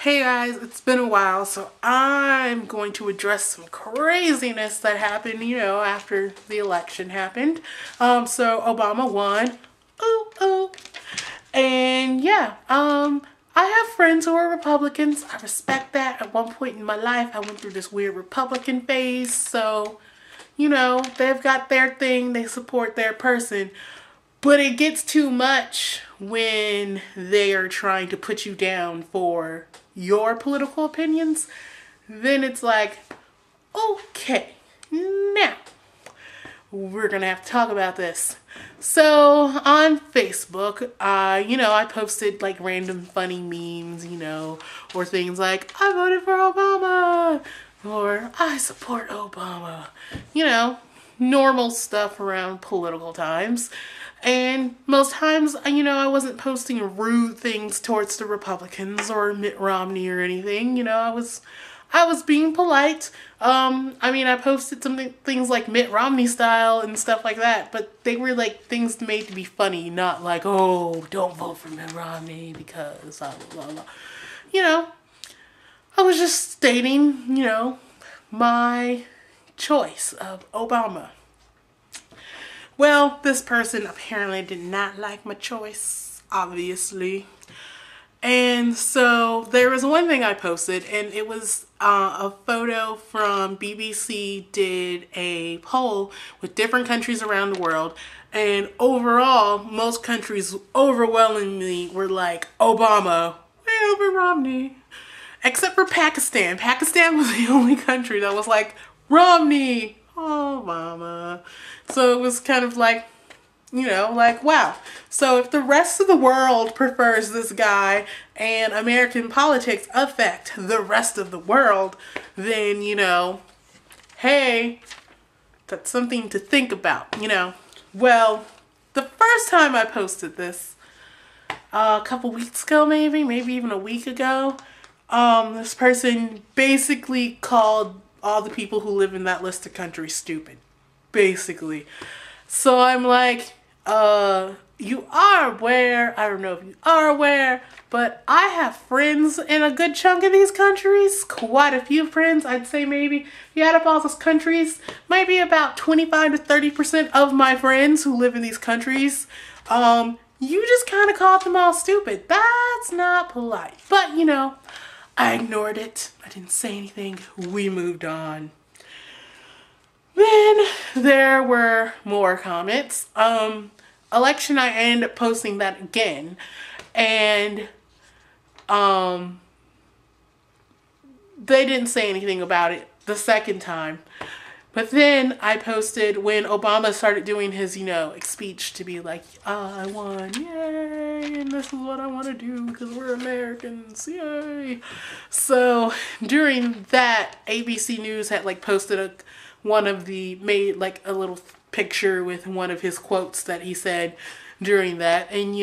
Hey guys, it's been a while, so I'm going to address some craziness that happened, after the election happened. So Obama won. Ooh, ooh. And yeah, I have friends who are Republicans. I respect that. At one point in my life, I went through this weird Republican phase, so, they've got their thing, they support their person. But it gets too much when they are trying to put you down for your political opinions. Then it's like, okay, now we're gonna have to talk about this. So on Facebook, I posted like random funny memes, or things like, I voted for Obama, or I support Obama, normal stuff around political times. And most times, I wasn't posting rude things towards the Republicans or Mitt Romney or anything. I was being polite. I posted things like Mitt Romney style and stuff like that, but they were like things made to be funny, not like, oh, don't vote for Mitt Romney because blah, blah, blah. I was just stating, my choice of Obama. Well, this person apparently did not like my choice, obviously. And so there was one thing I posted, and it was a photo from BBC did a poll with different countries around the world. And overall, most countries overwhelmingly were like, Obama, way over Romney. Except for Pakistan. Pakistan was the only country that was like, Romney, Obama. So it was kind of like, wow. So if the rest of the world prefers this guy and American politics affect the rest of the world, then, hey, that's something to think about, Well, the first time I posted this, a couple weeks ago maybe even a week ago, this person basically called all the people who live in that list of countries stupid. Basically. So I'm like, you are aware, I don't know if you are aware, but I have friends in a good chunk of these countries, quite a few friends. I'd say maybe, if you add up all those countries, might be about 25 to 30% of my friends who live in these countries. You just kind of called them all stupid. That's not polite. But, I ignored it. I didn't say anything. We moved on. Then there were more comments. Election, I ended up posting that again. And they didn't say anything about it the second time. But then I posted when Obama started doing his, speech to be like, I won, yay, and this is what I want to do because we're Americans, yay. So during that, ABC News had posted made a little picture with one of his quotes that he said during that. And,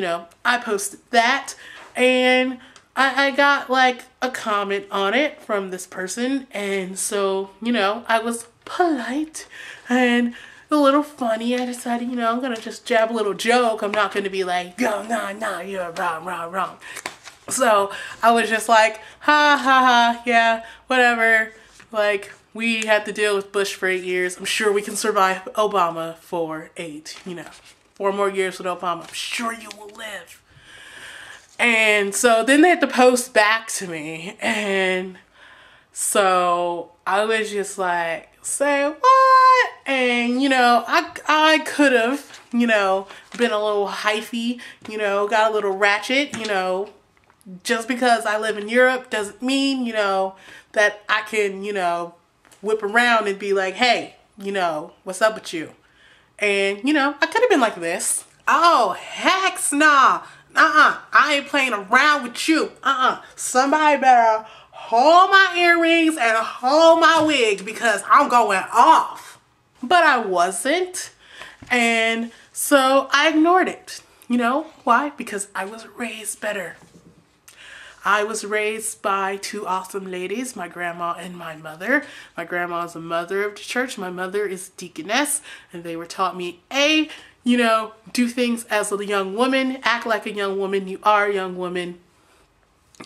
I posted that and I got a comment on it from this person. And so, I was polite and a little funny. I decided, I'm going to just jab a little joke. I'm not going to be like, no, you're wrong. So I was just like, ha, ha, ha, yeah, whatever. We had to deal with Bush for 8 years. I'm sure we can survive Obama for 4 more years with Obama. I'm sure you will live. And so then they had to post back to me. And so I was just like, say what? And, I could have, been a little hyphy, got a little ratchet, just because I live in Europe doesn't mean, that I can, whip around and be like, hey, what's up with you? And, I could have been like this. Oh, heck nah. I ain't playing around with you. Somebody better hold my earrings and hold my wig because I'm going off. But I wasn't. And so I ignored it. Why? Because I was raised better. I was raised by two awesome ladies, my grandma and my mother. My grandma is a mother of the church. My mother is a deaconess. And they were taught me, do things as a young woman. Act like a young woman. You are a young woman.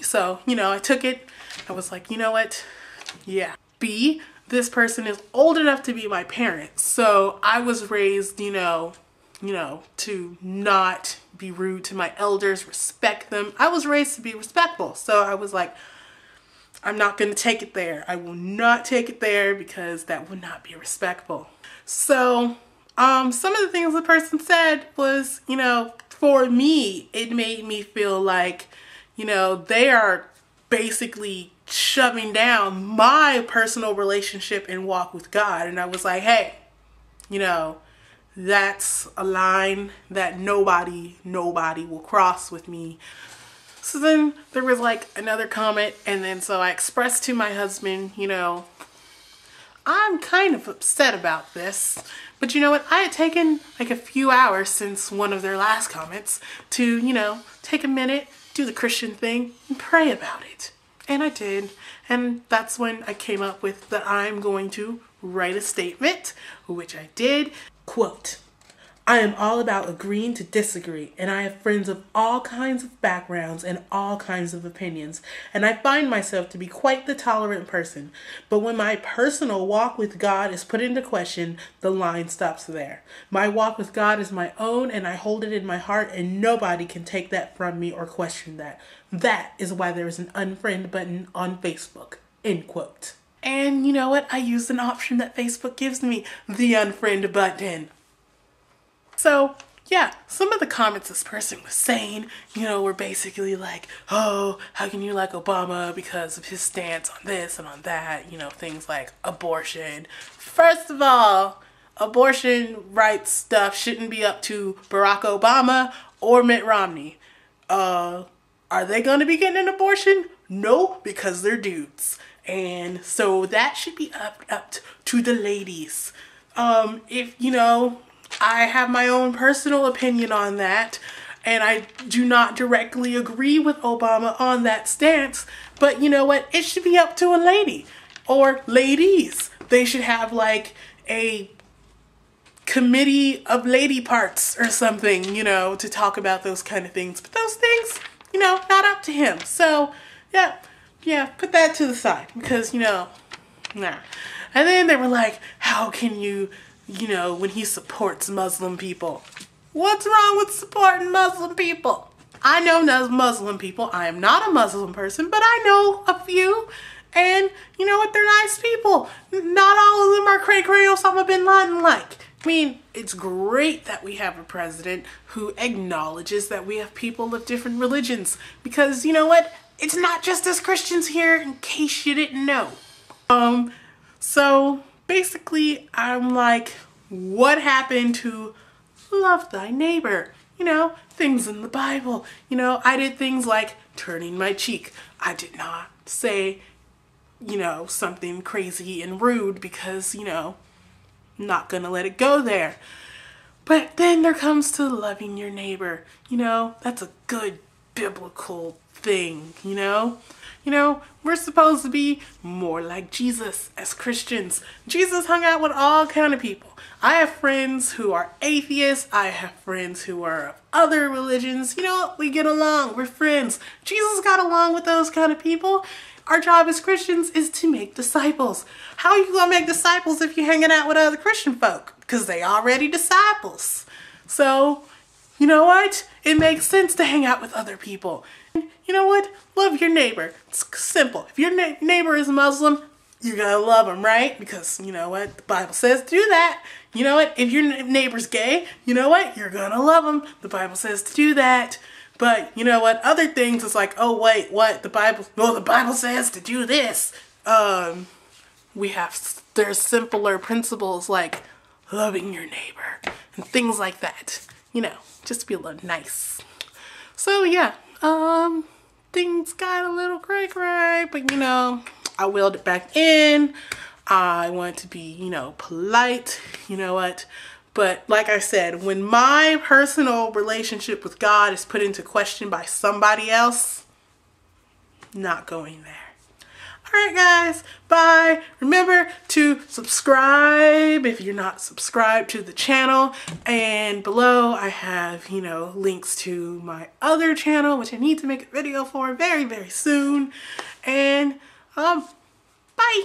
So, you know, I took it. I was like, you know what? Yeah. B, this person is old enough to be my parents. So I was raised, you know, to not be rude to my elders, respect them. I was raised to be respectful. So I was like, I'm not going to take it there. I will not take it there because that would not be respectful. So, some of the things the person said was, you know, for me, it made me feel like, you know, they are basically shoving down my personal relationship and walk with God. And I was like, hey, you know, that's a line that nobody will cross with me. So then there was like another comment, and then so I expressed to my husband, you know, I'm kind of upset about this, but you know what? I had taken like a few hours since one of their last comments to, you know, take a minute, do the Christian thing, and pray about it. And I did. And that's when I came up with that I'm going to write a statement, which I did. Quote, I am all about agreeing to disagree, and I have friends of all kinds of backgrounds and all kinds of opinions, and I find myself to be quite the tolerant person. But when my personal walk with God is put into question, the line stops there. My walk with God is my own, and I hold it in my heart, and nobody can take that from me or question that. That is why there is an unfriend button on Facebook. End quote. And you know what? I used an option that Facebook gives me, the unfriend button. So, yeah, some of the comments this person was saying, you know, were basically like, oh, how can you like Obama because of his stance on this and on that, you know, things like abortion. First of all, abortion rights stuff shouldn't be up to Barack Obama or Mitt Romney. Are they going to be getting an abortion? No, because they're dudes. And so that should be up to the ladies. If, you know, I have my own personal opinion on that, and I do not directly agree with Obama on that stance, but you know what? It should be up to a lady or ladies. They should have like a committee of lady parts or something, you know, to talk about those kind of things. But those things, you know, not up to him. So, yeah, put that to the side because, you know, nah. And then they were like, how can you know, when he supports Muslim people. What's wrong with supporting Muslim people? I know Muslim people. I am not a Muslim person, but I know a few. And you know what? They're nice people. Not all of them are cray-cray Osama bin Laden like. I mean, it's great that we have a president who acknowledges that we have people of different religions. Because you know what? It's not just us Christians here, in case you didn't know. So basically, I'm like, what happened to love thy neighbor? You know, things in the Bible. You know, I did things like turning my cheek. I did not say, you know, something crazy and rude because, you know, I'm not gonna let it go there. But then there comes to loving your neighbor. You know, that's a good biblical thing, you know? You know, we're supposed to be more like Jesus as Christians. Jesus hung out with all kind of people. I have friends who are atheists. I have friends who are of other religions. You know, we get along. We're friends. Jesus got along with those kind of people. Our job as Christians is to make disciples. How are you going to make disciples if you're hanging out with other Christian folk? Because they already disciples. So, you know what? It makes sense to hang out with other people. You know what? Love your neighbor. It's simple. If your neighbor is Muslim, you're gonna love them, right? Because you know what? The Bible says to do that. You know what? If your neighbor's gay, you know what? You're gonna love them. The Bible says to do that. But you know what? Other things is like, oh wait, what? The Bible says to do this. There's simpler principles like loving your neighbor and things like that. You know, just to be a little nice. So yeah, things got a little cray-cray, but you know, I wheeled it back in. I want to be, you know, polite, you know what? But like I said, when my personal relationship with God is put into question by somebody else, not going there. Alright guys, bye. Remember to subscribe if you're not subscribed to the channel. And below I have, you know, links to my other channel, which I need to make a video for very, very soon. And, bye.